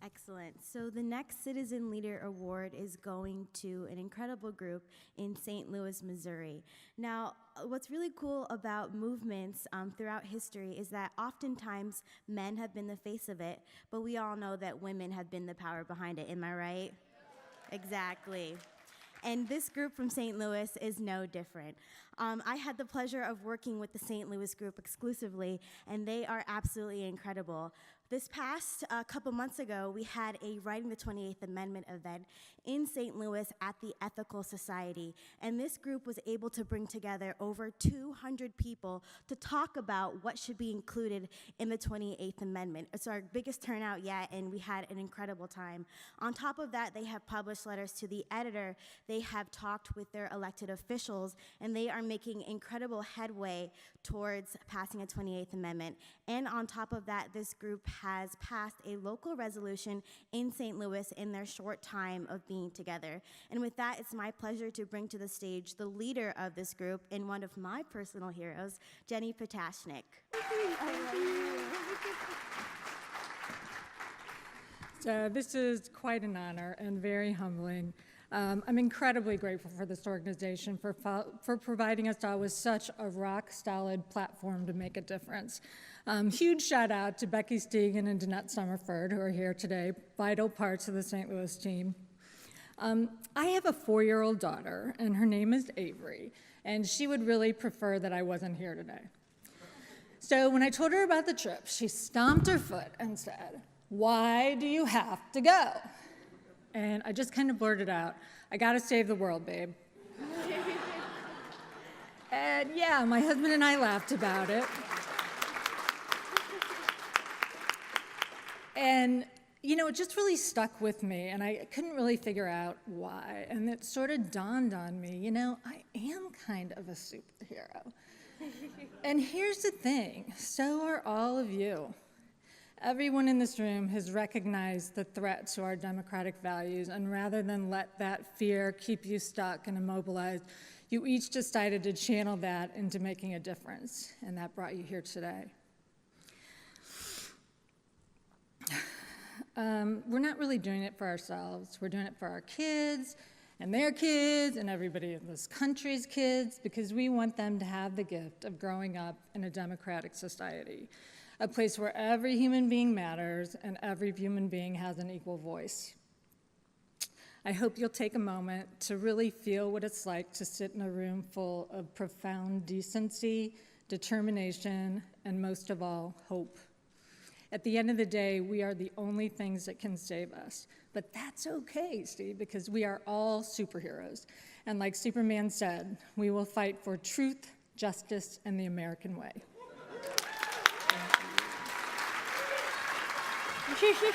Excellent. So the next Citizen Leader Award is going to an incredible group in St. Louis, Missouri. Now, what's really cool about movements throughout history is that oftentimes men have been the face of it, but we all know that women have been the power behind it. Am I right? Exactly. And this group from St. Louis is no different. I had the pleasure of working with the St. Louis group exclusively, and they are absolutely incredible. This past couple months ago, we had a Writing the 28th Amendment event in St. Louis at the Ethical Society, and this group was able to bring together over 200 people to talk about what should be included in the 28th Amendment. It's our biggest turnout yet, and we had an incredible time. On top of that, they have published letters to the editor, they have talked with their elected officials, and they are making incredible headway towards passing a 28th Amendment. And on top of that, this group has passed a local resolution in St. Louis in their short time of being together. And with that, it's my pleasure to bring to the stage the leader of this group and one of my personal heroes, Jenny Potashnick. So this is quite an honor and very humbling. I'm incredibly grateful for this organization for providing us all with such a rock-solid platform to make a difference. Huge shout out to Becky Stegan and Danette Summerford, who are here today, vital parts of the St. Louis team. I have a 4-year-old daughter, and her name is Avery, and she would really prefer that I wasn't here today. So when I told her about the trip, she stomped her foot and said, "Why do you have to go?" And I just kind of blurted out, "I gotta save the world, babe." And yeah, my husband and I laughed about it. And you know, it just really stuck with me, and I couldn't really figure out why. And it sort of dawned on me, you know, I am kind of a superhero. And here's the thing, so are all of you. Everyone in this room has recognized the threat to our democratic values, and rather than let that fear keep you stuck and immobilized, you each decided to channel that into making a difference, and that brought you here today. We're not really doing it for ourselves. We're doing it for our kids and their kids and everybody in this country's kids, because we want them to have the gift of growing up in a democratic society, a place where every human being matters and every human being has an equal voice. I hope you'll take a moment to really feel what it's like to sit in a room full of profound decency, determination, and most of all, hope. At the end of the day, we are the only things that can save us. But that's okay, Steve, because we are all superheroes. And like Superman said, we will fight for truth, justice, and the American way. Thank you.